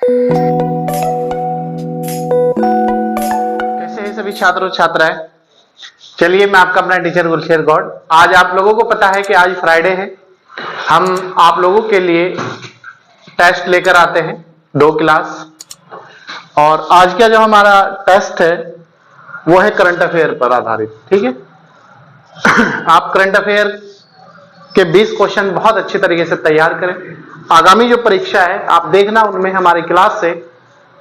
कैसे हैं सभी छात्रों छात्राएं। चलिए, मैं आपका अपना टीचर गुलशेर गौड़। आज आप लोगों को पता है कि आज फ्राइडे है। हम आप लोगों के लिए टेस्ट लेकर आते हैं 2 क्लास, और आज का जो हमारा टेस्ट है वो है करंट अफेयर पर आधारित। ठीक है, आप करंट अफेयर के 20 क्वेश्चन बहुत अच्छी तरीके से तैयार करें। आगामी जो परीक्षा है आप देखना, उनमें हमारी क्लास से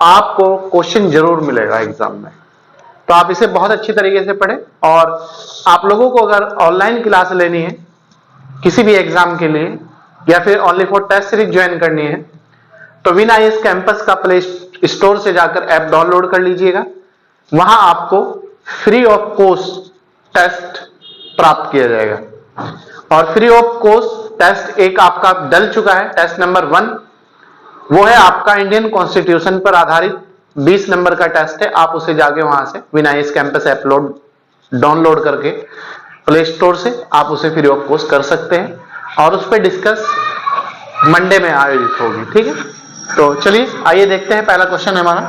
आपको क्वेश्चन जरूर मिलेगा एग्जाम में, तो आप इसे बहुत अच्छी तरीके से पढ़ें। और आप लोगों को अगर ऑनलाइन क्लास लेनी है किसी भी एग्जाम के लिए, या फिर only for test series join करनी है, तो विन आईएएस कैंपस का प्ले स्टोर से जाकर ऐप डाउनलोड कर लीजिएगा। वहां आपको फ्री ऑफ कॉस्ट टेस्ट प्राप्त किया जाएगा, और फ्री ऑफ कॉस्ट टेस्ट एक आपका डल चुका है, टेस्ट नंबर 1। वो है आपका इंडियन कॉन्स्टिट्यूशन पर आधारित 20 नंबर का टेस्ट है। आप उसे जाके वहां से win IAS campus app download करके प्ले स्टोर से आप उसे फ्री ऑफ कॉस्ट कर सकते हैं, और उस पर डिस्कस मंडे में आयोजित होगी। ठीक है, तो चलिए आइए देखते हैं। पहला क्वेश्चन है हमारा,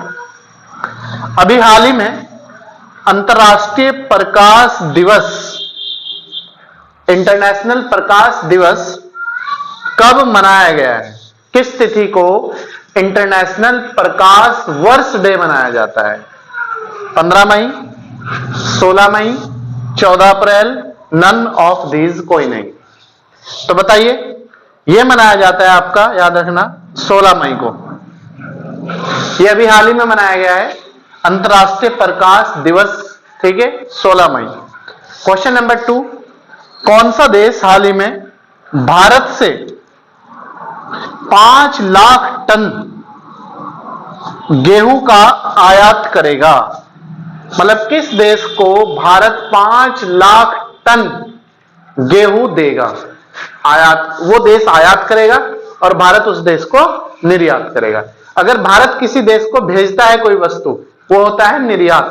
अभी हाल ही में अंतर्राष्ट्रीय प्रकाश दिवस, इंटरनेशनल प्रकाश दिवस कब मनाया गया है? किस तिथि को इंटरनेशनल प्रकाश वर्ष डे मनाया जाता है? 15 मई, 16 मई, 14 अप्रैल, नन ऑफ दीज, कोई नहीं। तो बताइए, यह मनाया जाता है आपका, याद रखना, 16 मई को। यह अभी हाल ही में मनाया गया है अंतर्राष्ट्रीय प्रकाश दिवस। ठीक है, 16 मई। क्वेश्चन नंबर 2, कौन सा देश हाल ही में भारत से 5 लाख टन गेहूं का आयात करेगा? मतलब किस देश को भारत 5 लाख टन गेहूं देगा? आयात, वो देश आयात करेगा और भारत उस देश को निर्यात करेगा। अगर भारत किसी देश को भेजता है कोई वस्तु, वो होता है निर्यात,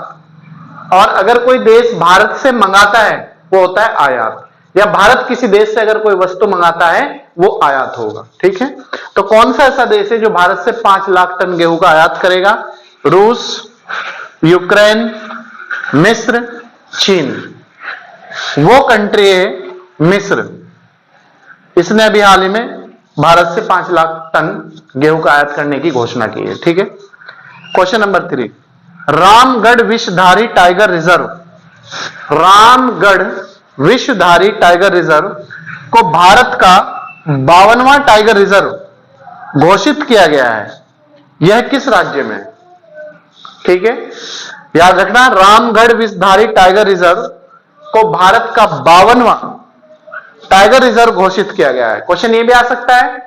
और अगर कोई देश भारत से मंगाता है वो होता है आयात। या भारत किसी देश से अगर कोई वस्तु मंगाता है वो आयात होगा। ठीक है, तो कौन सा ऐसा देश है जो भारत से 5 लाख टन गेहूं का आयात करेगा? रूस, यूक्रेन, मिस्र, चीन। वो कंट्री है मिस्र। इसने अभी हाल ही में भारत से 5 लाख टन गेहूं का आयात करने की घोषणा की है। ठीक है, question number 3, Ramgarh Vishdhari tiger reserve, Ramgarh Vishdhari tiger reserve को भारत का 52वां टाइगर रिजर्व घोषित किया गया है। यह किस राज्य में? ठीक है, याद रखना, रामगढ़ विषधारी टाइगर रिजर्व को भारत का 52वां टाइगर रिजर्व घोषित किया गया है। क्वेश्चन यह भी आ सकता है,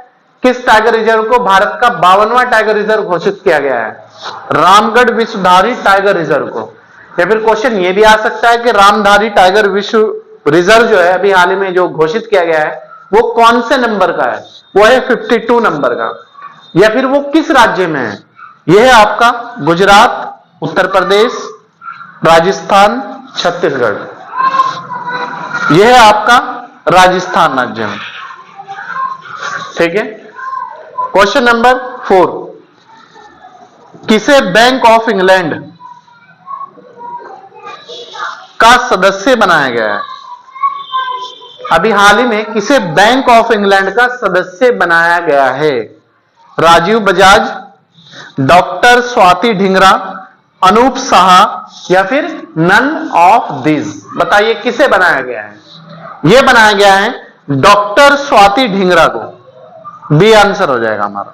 किस टाइगर रिजर्व को भारत का 52वां टाइगर रिजर्व घोषित किया गया है? रामगढ़ विषधारी टाइगर रिजर्व को। या फिर क्वेश्चन यह भी आ सकता है कि रामधारी टाइगर विश्व रिजर्व जो है अभी हाल ही में जो घोषित किया गया है वो कौन से नंबर का है? वो है 52 नंबर का। या फिर वो किस राज्य में है? यह है आपका गुजरात, उत्तर प्रदेश, राजस्थान, छत्तीसगढ़। यह है आपका राजस्थान राज्य में। ठीक है, क्वेश्चन नंबर 4, किसे बैंक ऑफ इंग्लैंड का सदस्य बनाया गया है? अभी हाल ही में किसे बैंक ऑफ इंग्लैंड का सदस्य बनाया गया है? राजीव बजाज, डॉक्टर स्वाति ढिंगरा, अनूप साहा, या फिर नन ऑफ दिस? बताइए किसे बनाया गया है? यह बनाया गया है डॉक्टर स्वाति ढिंगरा को। बी आंसर हो जाएगा हमारा।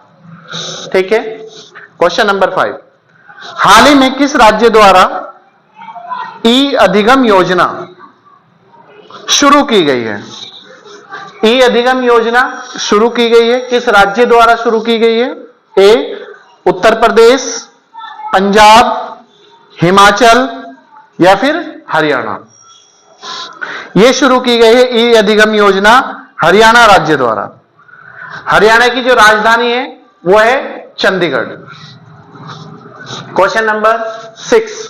ठीक है, क्वेश्चन नंबर 5, हाल ही में किस राज्य द्वारा ई अधिगम योजना शुरू की गई है? ई अधिगम योजना शुरू की गई है, किस राज्य द्वारा शुरू की गई है? ए उत्तर प्रदेश, पंजाब, हिमाचल, या फिर हरियाणा? यह शुरू की गई है ई अधिगम योजना हरियाणा राज्य द्वारा। हरियाणा की जो राजधानी है वो है चंडीगढ़। क्वेश्चन नंबर 6,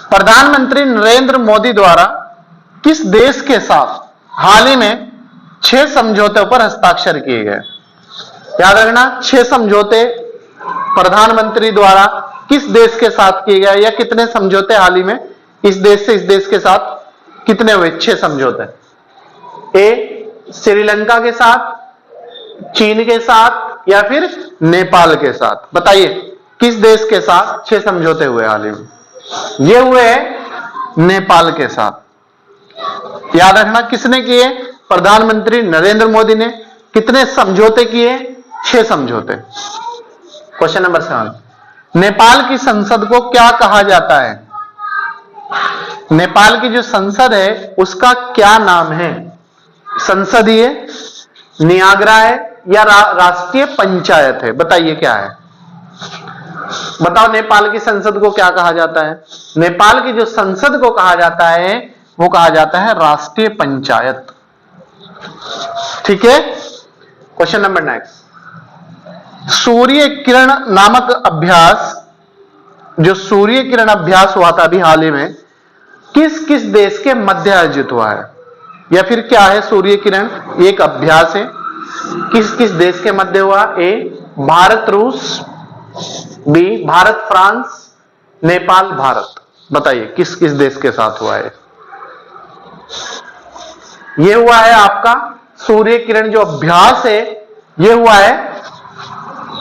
प्रधानमंत्री नरेंद्र मोदी द्वारा किस देश के साथ हाल ही में 6 समझौतों पर हस्ताक्षर किए गए? याद रखना, 6 समझौते प्रधानमंत्री द्वारा किस देश के साथ किया गया, या कितने समझौते हाल ही में इस देश से इस देश के साथ कितने हुए? 6 समझौते। ए श्रीलंका के साथ, चीन के साथ, या फिर नेपाल के साथ? बताइए किस देश के साथ 6 समझौते हुए हाल ही में? ये हुए नेपाल के साथ। याद रखना किसने किए? प्रधानमंत्री नरेंद्र मोदी ने। कितने समझौते किए? 6 समझौते। क्वेश्चन नंबर 7, नेपाल की संसद को क्या कहा जाता है? नेपाल की जो संसद है उसका क्या नाम है? संसदीय, नियाग्रा है, या राष्ट्रीय पंचायत है? बताइए क्या है? बताओ नेपाल की संसद को क्या कहा जाता है? नेपाल की जो संसद को कहा जाता है वो कहा जाता है राष्ट्रीय पंचायत। ठीक है। Question number next, Surya Kiran नामक अभ्यास, जो सूर्य किरण अभ्यास हुआ था अभी हाल ही में, किस किस देश के मध्य आयोजित हुआ है? या फिर क्या है सूर्य किरण? एक अभ्यास है। किस किस देश के मध्य हुआ? ए भारत रूस, बी भारत फ्रांस, नेपाल भारत। बताइए किस किस देश के साथ हुआ है? यह हुआ है आपका सूर्य किरण जो अभ्यास है, यह हुआ है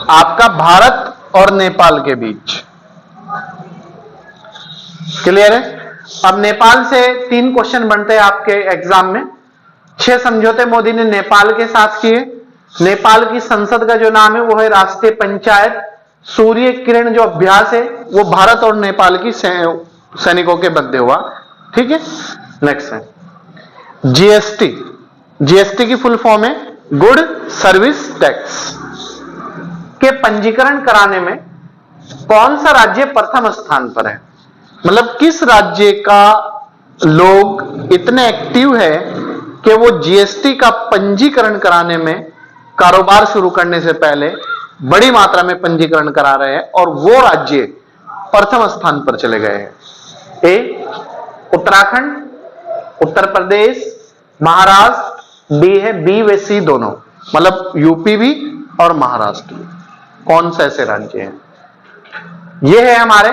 आपका भारत और नेपाल के बीच। क्लियर है? अब नेपाल से 3 क्वेश्चन बनते हैं आपके एग्जाम में। 6 समझौते मोदी ने नेपाल के साथ किए। नेपाल की संसद का जो नाम है वो है राष्ट्रीय पंचायत। सूर्य किरण जो अभ्यास है वो भारत और नेपाल की सैनिकों के मध्य हुआ। ठीक है। नेक्स्ट है जीएसटी। जीएसटी की फुल फॉर्म है गुड सर्विस टैक्स। के पंजीकरण कराने में कौन सा राज्य प्रथम स्थान पर है? मतलब किस राज्य का लोग इतने एक्टिव है कि वो जीएसटी का पंजीकरण कराने में, कारोबार शुरू करने से पहले बड़ी मात्रा में पंजीकरण करा रहे हैं, और वो राज्य प्रथम स्थान पर चले गए हैं? ए उत्तराखंड, उत्तर प्रदेश, महाराष्ट्र, बी है बी व सी दोनों, मतलब यूपी भी और महाराष्ट्र भी। कौन सा ऐसे राज्य है? ये है हमारे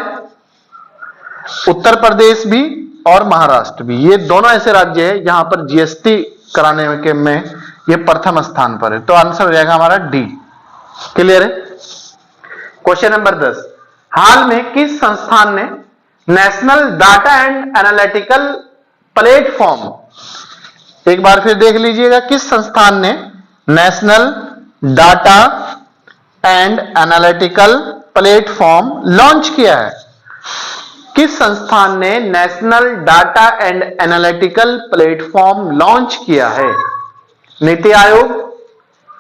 उत्तर प्रदेश भी और महाराष्ट्र भी, ये दोनों ऐसे राज्य है जहां पर जीएसटी कराने के में ये प्रथम स्थान पर है। तो आंसर हो जाएगा हमारा डी। क्लियर है? क्वेश्चन नंबर 10, हाल में किस संस्थान ने national data and analytical platform, एक बार फिर देख लीजिएगा, किस संस्थान ने national data and analytical platform launch किया है? किस संस्थान ने national data and analytical platform launch किया है? नीति आयोग,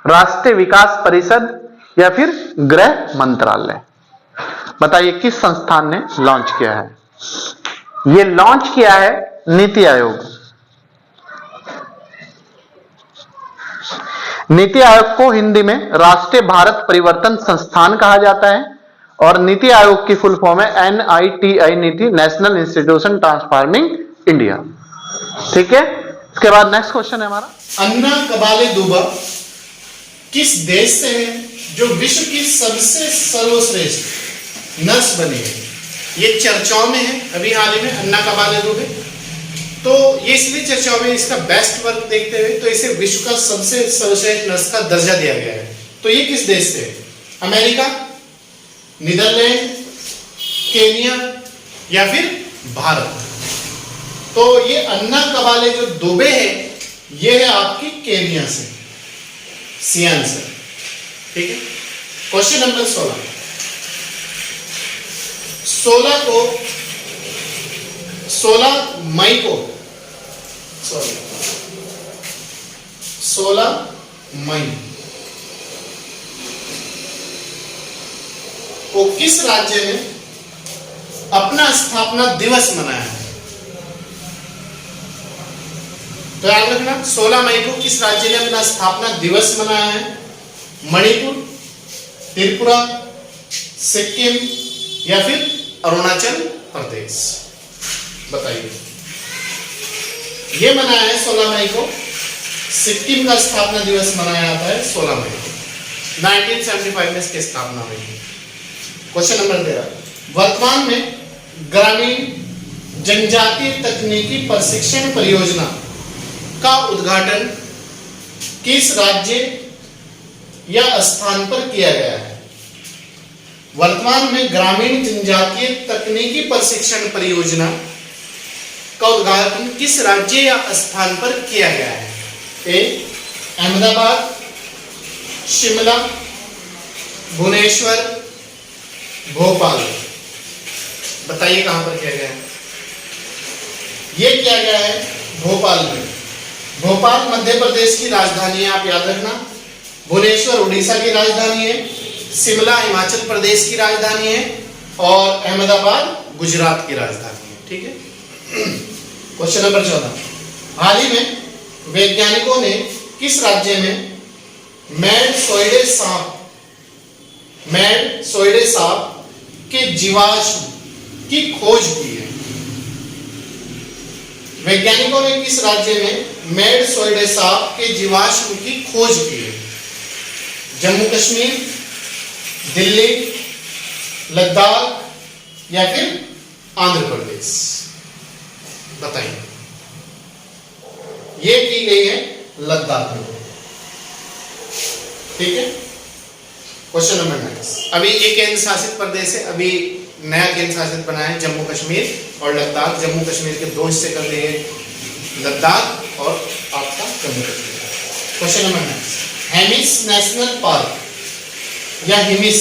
राष्ट्रीय विकास परिषद, या फिर गृह मंत्रालय? बताइए किस संस्थान ने लॉन्च किया है? यह लॉन्च किया है नीति आयोग। नीति आयोग को हिंदी में राष्ट्रीय भारत परिवर्तन संस्थान कहा जाता है, और नीति आयोग की फुल फॉर्म है NITI, नीति नेशनल इंस्टीट्यूशन ट्रांसफॉर्मिंग इंडिया। ठीक है। इसके बाद नेक्स्ट क्वेश्चन है हमारा, अन्ना कबाले-दुबा किस देश से है जो विश्व की सबसे सर्वश्रेष्ठ नर्स बनी है? ये चर्चाओं में है अभी हाल ही में अन्ना कबाले-दुबे। तो ये इसलिए चर्चाओं में, इसका बेस्ट वर्क देखते हुए तो इसे विश्व का सबसे सर्वश्रेष्ठ नर्स का दर्जा दिया गया है। तो ये किस देश से है? अमेरिका, नीदरलैंड, केनिया, या फिर भारत? तो ये अन्ना कबाले जो दुबे है ये है आपकी केनिया से, सियान से। ठीक है। क्वेश्चन नंबर 16, 16 मई को 16 मई को किस राज्य ने अपना स्थापना दिवस मनाया है? तो याद रखना 16 मई को किस राज्य ने अपना स्थापना दिवस मनाया है? मणिपुर, त्रिपुरा, सिक्किम, या फिर अरुणाचल प्रदेश? बताइए। यह मनाया है 16 मई को, सिक्किम का स्थापना दिवस मनाया जाता है 16 मई को। 1975 में इसकी स्थापना हुई है। क्वेश्चन नंबर 13, वर्तमान में ग्रामीण जनजातीय तकनीकी प्रशिक्षण परियोजना का उद्घाटन किस राज्य या स्थान पर किया गया है? वर्तमान में ग्रामीण जनजातीय तकनीकी प्रशिक्षण परियोजना का उद्घाटन किस राज्य या स्थान पर किया गया है? ए अहमदाबाद, शिमला, भुवनेश्वर, भोपाल। बताइए कहां पर किया गया है? यह किया गया है भोपाल में। भोपाल मध्य प्रदेश की राजधानी है, आप याद रखना। भुवनेश्वर उड़ीसा की राजधानी है, शिमला हिमाचल प्रदेश की राजधानी है और अहमदाबाद गुजरात की राजधानी है। ठीक है। क्वेश्चन नंबर 14, हाल ही में वैज्ञानिकों ने किस राज्य में मैड सोइडे सांप के जीवाश्म की खोज की है? वैज्ञानिकों ने किस राज्य में मैड सोइडे सांप के जीवाश्म की खोज की है? जम्मू कश्मीर, दिल्ली, लद्दाख या फिर आंध्र प्रदेश? बताइए। यह की गई है लद्दाख में। ठीक है। क्वेश्चन नंबर 9, अभी ये केंद्र शासित प्रदेश है, अभी नया केंद्र शासित बना है जम्मू कश्मीर और लद्दाख। जम्मू कश्मीर के 2 हिस्से कर दिए, लद्दाख और आपका Jammu Kashmir. Question number 9, Hemis national park या हिमिस,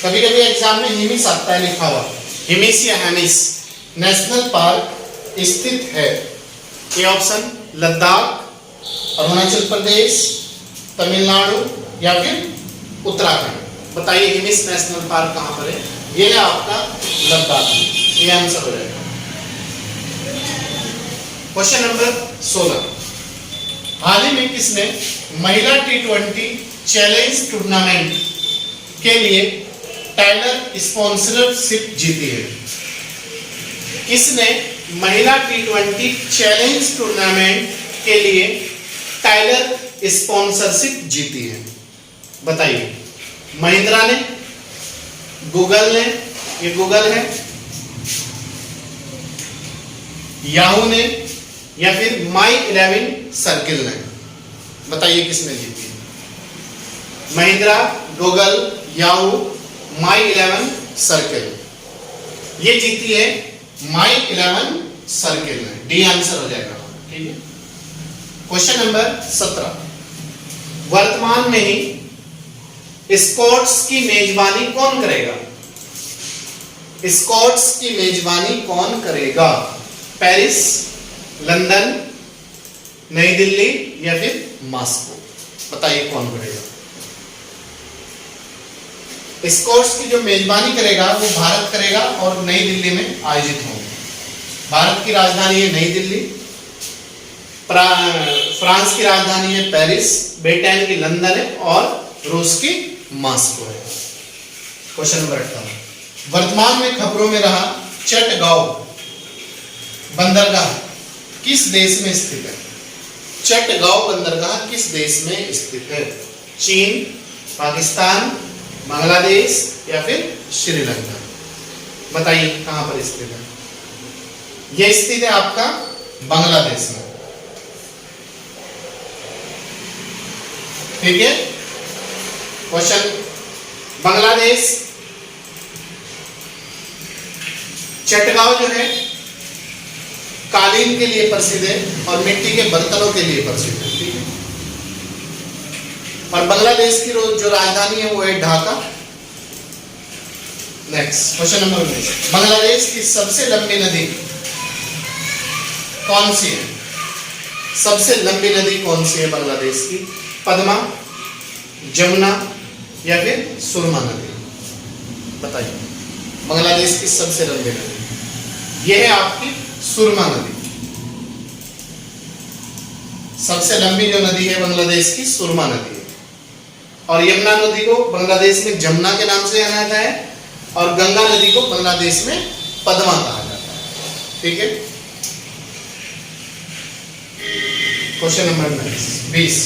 कभी कभी एग्जाम में हिमिस आता है लिखा हुआ, हिमिस या हेमिस नेशनल पार्क स्थित है? ये ऑप्शन लद्दाख, अरुणाचल प्रदेश, तमिलनाडु या फिर उत्तराखंड? बताइए हिमिस नेशनल पार्क कहां पर है? ये है आपका लद्दाख। ये आंसर हो जाएगा। क्वेश्चन नंबर 16, हाल ही में किसने महिला T20 चैलेंज टूर्नामेंट के लिए टाइलर स्पॉन्सरशिप जीती है? किसने महिला T20 चैलेंज टूर्नामेंट के लिए टाइलर स्पॉन्सरशिप जीती है? बताइए। महिंद्रा ने, गूगल ने, ये गूगल है, याहू ने या फिर माई 11 सर्किल ने? बताइए किसने जीती है? महिंद्रा, गूगल, याहू, माई 11 सर्किल। ये जीती है माई 11 सर्किल ने। डी आंसर हो जाएगा। ठीक है। क्वेश्चन नंबर 17, वर्तमान में ही स्कॉट्स की मेजबानी कौन करेगा? स्कॉट्स की मेजबानी कौन करेगा? पेरिस, लंदन, नई दिल्ली या फिर मॉस्को? बताइए कौन करेगा? स्कॉट्स की जो मेजबानी करेगा वो भारत करेगा और नई दिल्ली में आयोजित होंगे। भारत की राजधानी है नई दिल्ली, फ्रांस की राजधानी है पेरिस, ब्रिटेन की लंदन है और रूस की मॉस्को है। क्वेश्चन नंबर 18, वर्तमान में खबरों में रहा चटगांव बंदरगाह किस देश में स्थित है? चटगांव बंदरगाह किस देश में स्थित है? चीन, पाकिस्तान, बांग्लादेश या फिर श्रीलंका? बताइए कहां पर स्थित है? यह स्थित है आपका बांग्लादेश में। ठीक है। क्वेश्चन, बांग्लादेश चटगांव जो है कालीन के लिए प्रसिद्ध है और मिट्टी के बर्तनों के लिए प्रसिद्ध है। ठीक है। और बांग्लादेश की जो राजधानी है वो है Dhaka. Next question number 19, Bangladesh की सबसे लंबी नदी कौन सी है? सबसे लंबी नदी कौन सी है बांग्लादेश की? पद्मा, जमुना या फिर सुरमा नदी? बताइए बांग्लादेश की सबसे लंबी नदी। यह है आपकी सुरमा नदी। सबसे लंबी जो नदी है बांग्लादेश की सुरमा नदी है। और यमुना नदी को बांग्लादेश में जमुना के नाम से जाना जाता है और गंगा नदी को बांग्लादेश में पद्मा कहा जाता है। ठीक है। क्वेश्चन नंबर 20,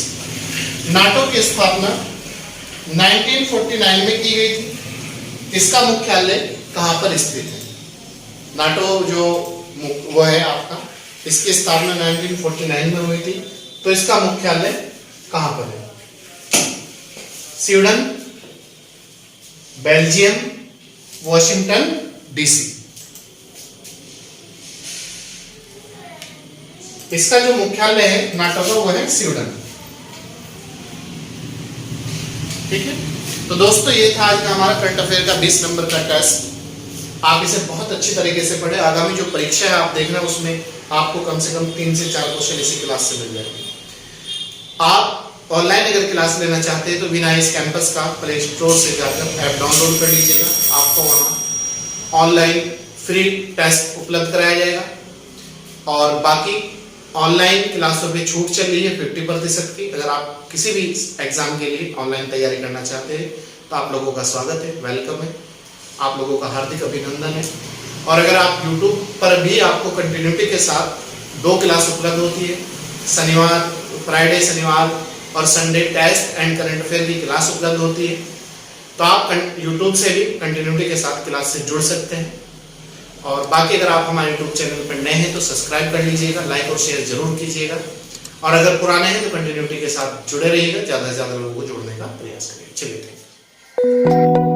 नाटो की स्थापना 1949 में की गई थी। इसका मुख्यालय कहाँ पर स्थित है? नाटो जो वो है आपका, इसकी स्थापना 1949 में हुई थी। तो इसका मुख्यालय कहाँ पर है? Sweden, Belgium, Washington DC. इसका जो मुख्यालय है नाटो का वो है स्वीडन। ठीक है, तो दोस्तों ये था आज का हमारा करंट अफेयर का 20 नंबर का टेस्ट। आप इसे बहुत अच्छी तरीके से पढ़े। आगामी जो परीक्षा है आप देखना, उसमें आपको कम से कम 3 से 4 क्वेश्चन इसी क्लास से मिल जाएंगे। आप ऑनलाइन अगर क्लास लेना चाहते हैं तो विनाइस कैंपस का प्ले स्टोर से जाकर ऐप डाउनलोड कर लीजिएगा। आपको वहाँ ऑनलाइन फ्री टेस्ट उपलब्ध कराया जाएगा। और बाकी ऑनलाइन क्लासों पे छूट चल रही है 50% की। अगर आप किसी भी एग्जाम के लिए ऑनलाइन तैयारी करना चाहते हैं तो आप लोगों का स्वागत है, वेलकम है, आप लोगों का हार्दिक अभिनंदन है। और अगर आप YouTube पर भी आपको कंटिन्यूटी के साथ 2 क्लास उपलब्ध होती है, शनिवार, फ्राइडे, शनिवार और Sunday test and current affair की क्लास उपलब्ध होती है। तो आप YouTube से भी कंटिन्यूटी के साथ क्लास से जुड़ सकते हैं। और बाकी अगर आप हमारे YouTube चैनल पर नए हैं तो सब्सक्राइब कर लीजिएगा, लाइक और शेयर जरूर कीजिएगा। और अगर पुराने हैं तो कंटिन्यूटी के साथ जुड़े रहिएगा, ज़्यादा से ज़्यादा लोगों को जोड़ने का प्रयास करिए। चलिए, थैंक यू।